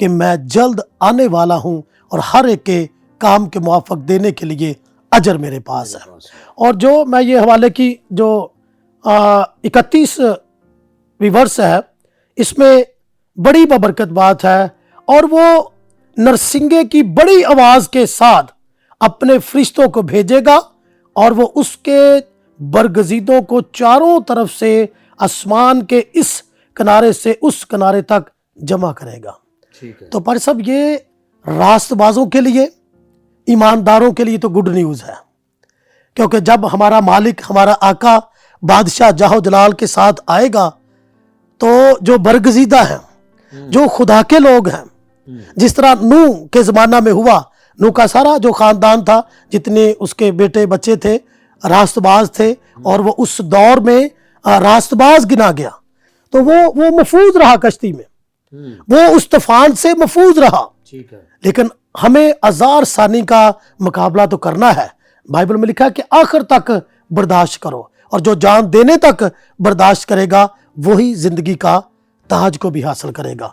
کہ میں جلد آنے والا ہوں اور ہر ایک کے کام کے موافق دینے کے لیے اجر میرے پاس ہے. اور جو میں یہ حوالے کی جو 31ویں ورس ہے اس میں بڑی ببرکت بات ہے، اور وہ نرسنگے کی بڑی آواز کے ساتھ اپنے فرشتوں کو بھیجے گا اور وہ اس کے برگزیدوں کو چاروں طرف سے آسمان کے اس کنارے سے اس کنارے تک جمع کرے گا. ٹھیک ہے. تو پر سب یہ راست بازوں کے لیے، ایمانداروں کے لیے تو گڈ نیوز ہے، کیونکہ جب ہمارا مالک، ہمارا آقا بادشاہ جاہ و جلال کے ساتھ آئے گا تو جو برگزیدہ ہیں، جو خدا کے لوگ ہیں، جس طرح نوح کے زمانہ میں ہوا، نوح کا سارا جو خاندان تھا، جتنے اس کے بیٹے بچے تھے راست باز تھے، اور وہ اس دور میں راست باز گنا گیا، تو وہ محفوظ رہا کشتی میں، وہ اس طوفان سے محفوظ رہا. ٹھیک ہے. لیکن ہمیں 1000 ثانی کا مقابلہ تو کرنا ہے. بائبل میں لکھا ہے کہ آخر تک برداشت کرو، اور جو جان دینے تک برداشت کرے گا وہی زندگی کا تاج کو بھی حاصل کرے گا.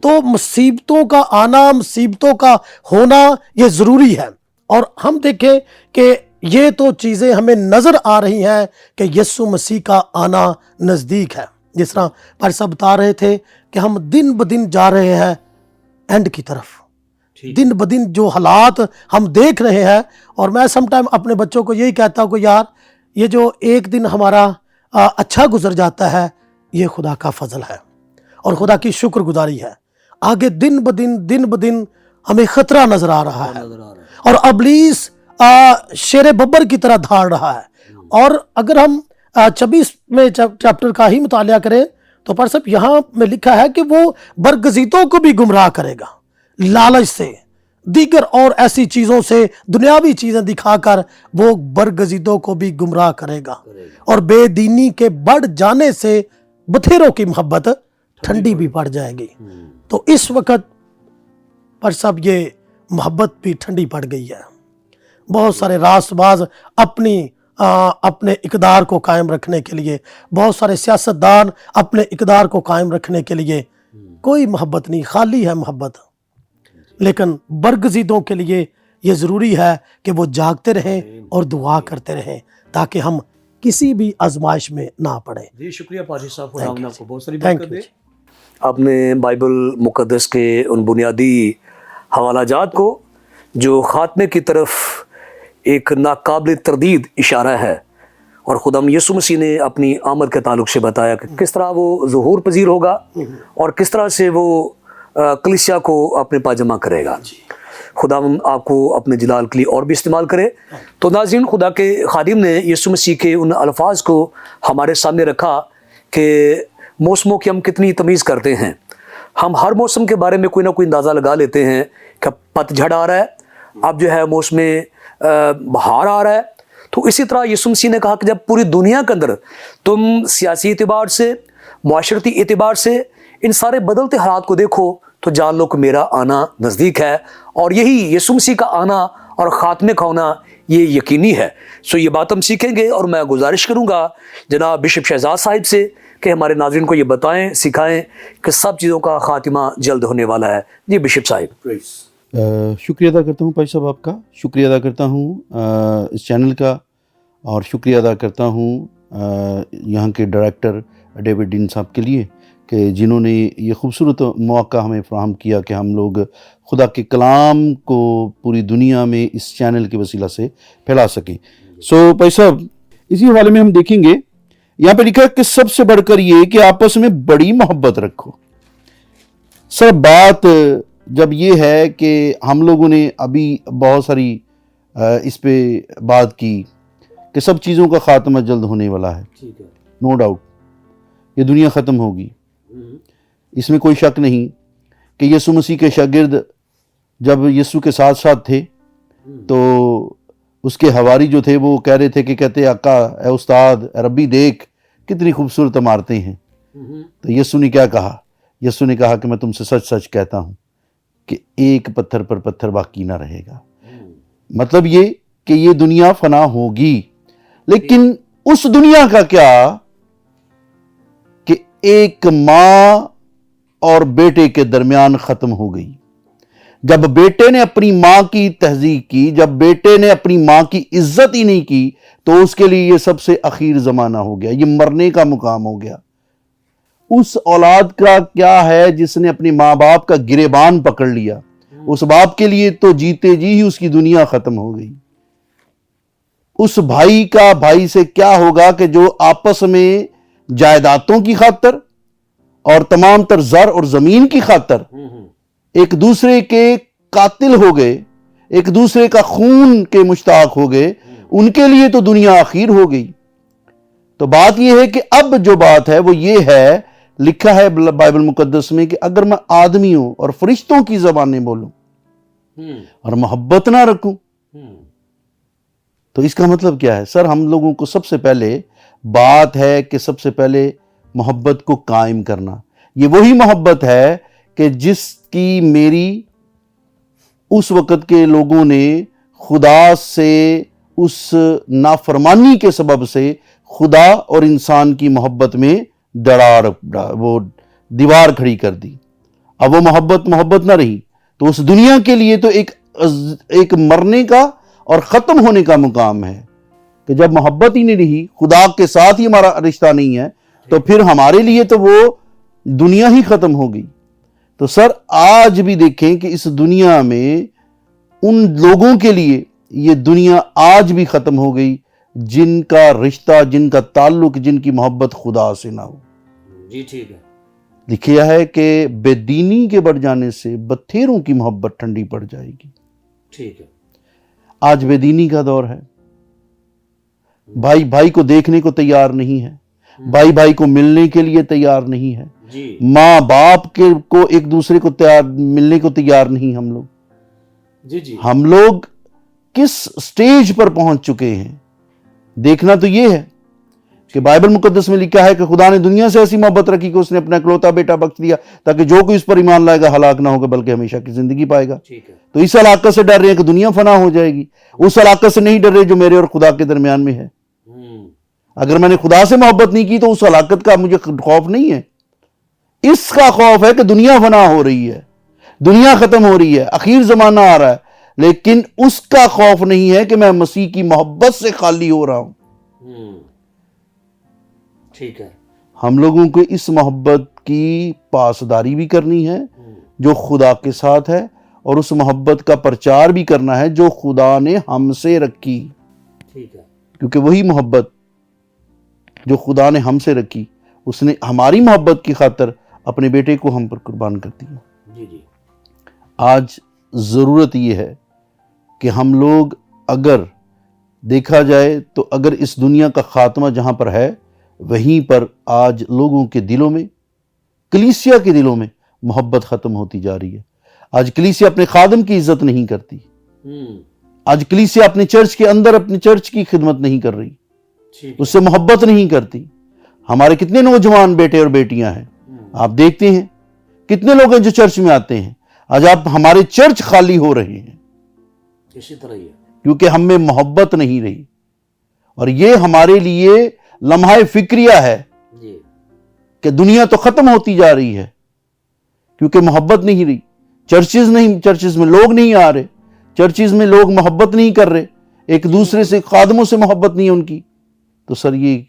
تو مصیبتوں کا آنا، مصیبتوں کا ہونا یہ ضروری ہے. اور ہم دیکھیں کہ یہ تو چیزیں ہمیں نظر آ رہی ہیں کہ یسوع مسیح کا آنا نزدیک ہے. جس طرح پیر صاحب بتا رہے تھے کہ ہم دن بدن جا رہے ہیں اینڈ کی طرف، دن بدن جو حالات ہم دیکھ رہے ہیں. اور میں سم ٹائم اپنے بچوں کو یہی کہتا ہوں کہ یار یہ جو ایک دن ہمارا اچھا گزر جاتا ہے یہ خدا کا فضل ہے اور خدا کی شکر گزاری ہے. آگے دن بدن ہمیں خطرہ نظر آ رہا ہے، اور ابلیس شیر ببر کی طرح دھاڑ رہا ہے. اور اگر ہم 26 میں چیپٹر کا ہی مطالعہ کریں تو پر سب یہاں میں لکھا ہے کہ وہ برگزیدوں کو بھی گمراہ کرے گا، لالچ سے، دیگر اور ایسی چیزوں سے، دنیاوی چیزیں دکھا کر وہ برگزیدوں کو بھی گمراہ کرے گا. اور بے دینی کے بڑھ جانے سے بتھیروں کی محبت ٹھنڈی بھی پڑ جائے گی. تو اس وقت پر سب یہ محبت بھی ٹھنڈی پڑ گئی ہے. بہت سارے راست باز اپنے اقدار کو قائم رکھنے کے لیے، بہت سارے سیاستدان اپنے اقدار کو قائم رکھنے کے لیے، کوئی محبت نہیں، خالی ہے محبت. لیکن برگزیدوں کے لیے یہ ضروری ہے کہ وہ جاگتے رہیں اور دعا کرتے رہیں تاکہ ہم کسی بھی آزمائش میں نہ پڑیں. جی شکریہ پادری صاحب، خدا آپ کو بہت ساری Thank برکت you. دے. آپ نے بائبل مقدس کے ان بنیادی حوالہ جات کو جو خاتمے کی طرف ایک ناقابل تردید اشارہ ہے، اور خدا یسوع مسیح نے اپنی آمد کے تعلق سے بتایا کہ کس طرح وہ ظہور پذیر ہوگا اور کس طرح سے وہ کلیسیا کو اپنے پاس جمع کرے گا. خدا آپ کو اپنے جلال کے لیے اور بھی استعمال کرے. تو ناظرین، خدا کے خادم نے یسوع مسیح کے ان الفاظ کو ہمارے سامنے رکھا کہ موسموں کی ہم کتنی تمیز کرتے ہیں. ہم ہر موسم کے بارے میں کوئی نہ کوئی اندازہ لگا لیتے ہیں کہ پت جھڑ آ رہا ہے، اب جو ہے موسم بہار آ رہا ہے. تو اسی طرح یسوع مسیح نے کہا کہ جب پوری دنیا کے اندر تم سیاسی اعتبار سے، معاشرتی اعتبار سے ان سارے بدلتے حالات کو دیکھو تو جان لو کہ میرا آنا نزدیک ہے. اور یہی یسوع مسیح کا آنا اور خاتمے کا ہونا یہ یقینی ہے. سو یہ بات ہم سیکھیں گے، اور میں گزارش کروں گا جناب بشپ شہزاد صاحب سے کہ ہمارے ناظرین کو یہ بتائیں، سکھائیں کہ سب چیزوں کا خاتمہ جلد ہونے والا ہے. جی بشپ صاحب. شکریہ ادا کرتا ہوں بھائی صاحب، آپ کا شکریہ ادا کرتا ہوں اس چینل کا، اور شکریہ ادا کرتا ہوں یہاں کے ڈائریکٹر ڈیوڈ ڈین صاحب کے لیے کہ جنہوں نے یہ خوبصورت موقع ہمیں فراہم کیا کہ ہم لوگ خدا کے کلام کو پوری دنیا میں اس چینل کے وسیلہ سے پھیلا سکیں. سو بھائی صاحب، اسی حوالے میں ہم دیکھیں گے یہاں پہ لکھا ہے کہ سب سے بڑھ کر یہ کہ آپس میں بڑی محبت رکھو. سر بات جب یہ ہے کہ ہم لوگوں نے ابھی بہت ساری اس پہ بات کی کہ سب چیزوں کا خاتمہ جلد ہونے والا ہے، نو ڈاؤٹ یہ دنیا ختم ہوگی، اس میں کوئی شک نہیں کہ یسوع مسیح کے شاگرد جب یسوع کے ساتھ ساتھ تھے تو اس کے حواری جو تھے وہ کہہ رہے تھے کہ کہتے آقا، اے استاد، اے ربی دیکھ کتنی خوبصورت عمارتیں ہیں. تو یسوع نے کیا کہا؟ یسوع نے کہا کہ میں تم سے سچ سچ کہتا ہوں کہ ایک پتھر پر پتھر باقی نہ رہے گا. مطلب یہ کہ یہ دنیا فنا ہوگی، لیکن اس دنیا کا کیا کہ ایک ماں اور بیٹے کے درمیان ختم ہو گئی۔ جب بیٹے نے اپنی ماں کی تہذیب کی، جب بیٹے نے اپنی ماں کی عزت ہی نہیں کی، تو اس کے لیے یہ سب سے اخیر زمانہ ہو گیا، یہ مرنے کا مقام ہو گیا۔ اس اولاد کا کیا ہے جس نے اپنے ماں باپ کا گریبان پکڑ لیا؟ اس باپ کے لیے تو جیتے جی ہی اس کی دنیا ختم ہو گئی۔ اس بھائی کا بھائی سے کیا ہوگا کہ جو آپس میں جائیدادوں کی خاطر اور تمام تر زر اور زمین کی خاطر ایک دوسرے کے قاتل ہو گئے، ایک دوسرے کا خون کے مشتاق ہو گئے، ان کے لیے تو دنیا آخیر ہو گئی۔ تو بات یہ ہے کہ اب جو بات ہے وہ یہ ہے، لکھا ہے بائبل مقدس میں کہ اگر میں آدمیوں اور فرشتوں کی زبانیں بولوں اور محبت نہ رکھوں تو اس کا مطلب کیا ہے؟ سر ہم لوگوں کو سب سے پہلے بات ہے کہ سب سے پہلے محبت کو قائم کرنا۔ یہ وہی محبت ہے کہ جس کی میری اس وقت کے لوگوں نے خدا سے اس نافرمانی کے سبب سے خدا اور انسان کی محبت میں وہ دیوار کھڑی کر دی۔ اب وہ محبت نہ رہی تو اس دنیا کے لیے تو ایک مرنے کا اور ختم ہونے کا مقام ہے کہ جب محبت ہی نہیں رہی، خدا کے ساتھ ہی ہمارا رشتہ نہیں ہے، تو پھر ہمارے لیے تو وہ دنیا ہی ختم ہو گئی۔ تو سر آج بھی دیکھیں کہ اس دنیا میں ان لوگوں کے لیے یہ دنیا آج بھی ختم ہو گئی جن کا رشتہ، جن کا تعلق، جن کی محبت خدا سے نہ ہو۔ جی ٹھیک ہے۔ لکھا ہے کہ بے دینی کے بڑھ جانے سے بتھیروں کی محبت ٹھنڈی پڑ جائے گی۔ ٹھیک ہے۔ آج بے دینی کا دور ہے، بھائی بھائی کو دیکھنے کو تیار نہیں ہے، بھائی بھائی کو ملنے کے لیے تیار نہیں ہے، ماں باپ کو ایک دوسرے کو ملنے کو تیار نہیں۔ ہم لوگ ہم لوگ کس سٹیج پر پہنچ چکے ہیں؟ دیکھنا تو یہ ہے کہ بائبل مقدس میں لکھا ہے کہ خدا نے دنیا سے ایسی محبت رکھی کہ اس نے اپنا اکلوتا بیٹا بخش دیا تاکہ جو کوئی اس پر ایمان لائے گا ہلاک نہ ہوگا بلکہ ہمیشہ کی زندگی پائے گا۔ تو اس علاقے سے ڈر رہے ہیں کہ دنیا فنا ہو جائے گی، اس علاقے سے نہیں ڈر رہے جو میرے اور خدا کے درمیان میں ہے۔ اگر میں نے خدا سے محبت نہیں کی تو اس علاقت کا مجھے خوف نہیں ہے، اس کا خوف ہے کہ دنیا فنا ہو رہی ہے، دنیا ختم ہو رہی ہے، اخیر زمانہ آ رہا ہے، لیکن اس کا خوف نہیں ہے کہ میں مسیح کی محبت سے خالی ہو رہا ہوں۔ ٹھیک ہے۔ ہم لوگوں کو اس محبت کی پاسداری بھی کرنی ہے جو خدا کے ساتھ ہے، اور اس محبت کا پرچار بھی کرنا ہے جو خدا نے ہم سے رکھی۔ ٹھیک ہے۔ کیونکہ وہی محبت جو خدا نے ہم سے رکھی، اس نے ہماری محبت کی خاطر اپنے بیٹے کو ہم پر قربان کر دیا۔ جی جی۔ آج ضرورت یہ ہے کہ ہم لوگ اگر دیکھا جائے تو اگر اس دنیا کا خاتمہ جہاں پر ہے وہیں پر آج لوگوں کے دلوں میں، کلیسیا کے دلوں میں محبت ختم ہوتی جا رہی ہے۔ آج کلیسیا اپنے خادم کی عزت نہیں کرتی، آج کلیسیا اپنے چرچ کے اندر اپنے چرچ کی خدمت نہیں کر رہی، اس سے محبت نہیں کرتی۔ ہمارے کتنے نوجوان بیٹے اور بیٹیاں ہیں، آپ دیکھتے ہیں کتنے لوگ ہیں جو چرچ میں آتے ہیں، آج آپ ہمارے چرچ خالی ہو رہے ہیں اسی طرح ہی ہے، کیونکہ ہم میں محبت نہیں رہی۔ اور یہ ہمارے لیے لمحہ فکریہ ہے کہ دنیا تو ختم ہوتی جا رہی ہے کیونکہ محبت نہیں رہی۔ چرچز میں لوگ نہیں آ رہے، چرچز میں لوگ محبت نہیں کر رہے، ایک دوسرے سے خادموں سے محبت نہیں ہے ان کی۔ تو سر یہ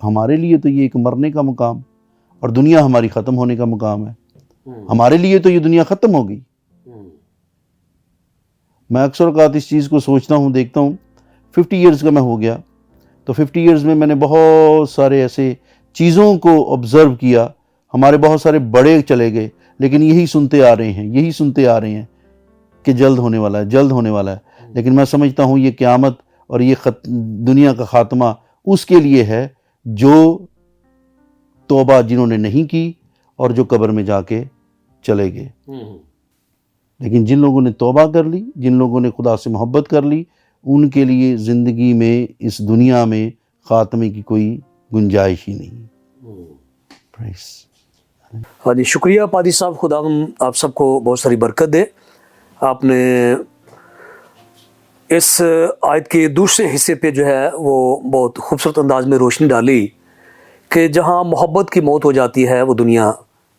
ہمارے لیے تو یہ ایک مرنے کا مقام اور دنیا ہماری ختم ہونے کا مقام ہے۔ ہمارے لیے تو یہ دنیا ختم ہو گئی۔ میں اکثر اوقات اس چیز کو سوچتا ہوں، دیکھتا ہوں 50 ایئرز کا میں ہو گیا، تو 50 ایئرز میں میں نے بہت سارے ایسے چیزوں کو آبزرو کیا۔ ہمارے بہت سارے بڑے چلے گئے لیکن یہی سنتے آ رہے ہیں کہ جلد ہونے والا ہے، جلد ہونے والا ہے۔ لیکن میں سمجھتا ہوں یہ قیامت اور یہ دنیا کا خاتمہ اس کے لیے ہے جو توبہ جنہوں نے نہیں کی اور جو قبر میں جا کے چلے گئے۔ لیکن جن لوگوں نے توبہ کر لی، جن لوگوں نے خدا سے محبت کر لی، ان کے لیے زندگی میں اس دنیا میں خاتمے کی کوئی گنجائش ہی نہیں۔ ہاں جی، شکریہ پادری صاحب، خدا آپ سب کو بہت ساری برکت دے۔ آپ نے اس آیت کے دوسرے حصے پہ جو ہے وہ بہت خوبصورت انداز میں روشنی ڈالی کہ جہاں محبت کی موت ہو جاتی ہے وہ دنیا